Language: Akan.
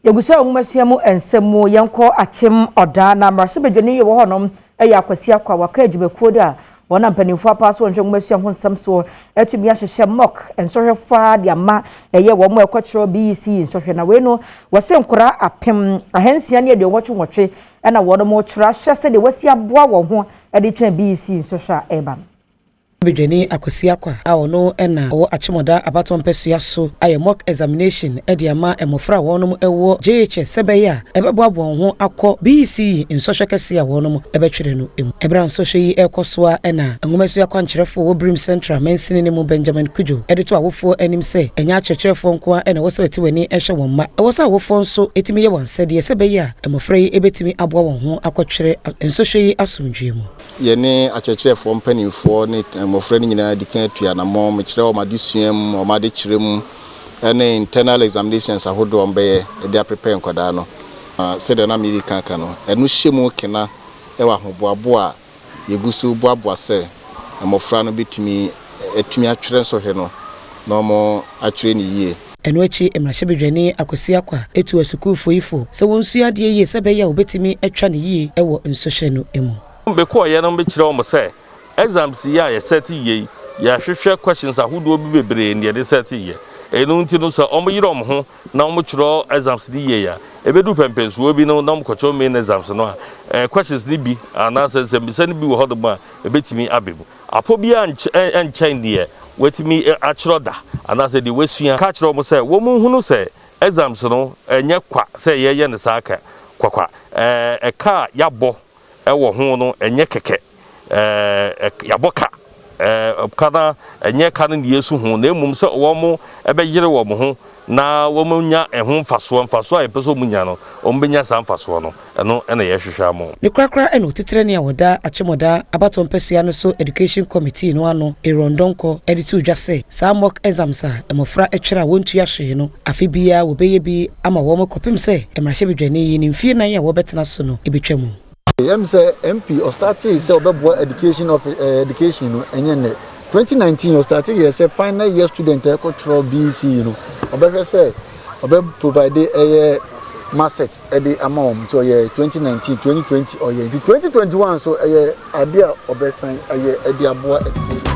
Yegusia umasiamu ensemu yanko Akyem Oda na marse bedwani ye wo honom eya akwasi akwa waka ejibekuo da wona mpanimfo apaso wonhwe umasiam ho nsamso etumi ahyehye mock ensohwefa de ama eye wo mo ekwokyero BECE nsohwe na we no wose nkora apem ahansia ne de wotwe na wo no mo kyera hyese de wasi aboa wo ho de twa BECE nsohwe eba Bedwani akwasi akwa awono na wo Akyem Oda abaton pesua so aye mock examination de ama emofra wonom ewo JHS sebeya ebeboabo ho akọ BECE nsohwe kase awonom ebetwere no emu ebran sohwe yi ekosoa na enwomasu akwa nkyerefo wo Brim Central mensini ne mu Benjamin Kujo edito awofo anim se enya kyerefo nko na wo sebeti wani ehwe won ma wo sa awofo nso etimi ye won sede sebeya emofra yi ebetimi aboa won ho akọtwere nsohwe yi asomdwe mu yene akyerefo mpanimfo ne mofra ni nyina dikan atua na mo mekire o madesuam o madekirem ene internal examinations ahodo mbe e prepare nkoda no sede na mi kanka no enu hyemu kena e wa hoboabo a yegusu boabo se mofra no betumi etumi atwere sohwe no no mo atwere ni yie eno echi emrahye bedwani akwasi akwa etu asukufo ifo se wonsu ade yie sebeya obetimi atwa ne yie ewo nsohwe no emu mbeko ye no mbekire o mo se exams ya ye set ye ya hwehwe questions ahodo bi bebre ne de set ye enu nti no so omo yire omo ho na omo kyero exams di ye ya ebedu pempensuo bi no na omo kwocho main exams no questions ni bi ana se mbisa ni bi wo hodo ma ebetimi abebu apo bi anchen de wetimi akyero da ana se de wesua ka kyero omo se wo mu hunu se exams no enye kwa se ye ne saaka kwakwa ka yabo ewo ho no enye keke yaboka kana enye kan ne yesu hu na emum se wo mo ebeyire wo mo ho na wo mo nya ehun faso a peso munya no o mbenya san faso no eno ena ye hwehwa mo ne krakra eno tetere ne awoda Akyem Oda abaton pesua no so education committee no ano erondonko editu dwase sa mock exams a emofra etwera wontu ahwe no afebia wo beye bi ama wo mo kopim se emrahye bedwani yi ne mfie nan ya wo betena so no ebetwamu say MP or started say obebo education of education no enye 2019 or started here say final year student cultural BECE obebe say obe provide a masset e the amount to year 2019 2020 or year 2021 so idea obe sign e the aboa education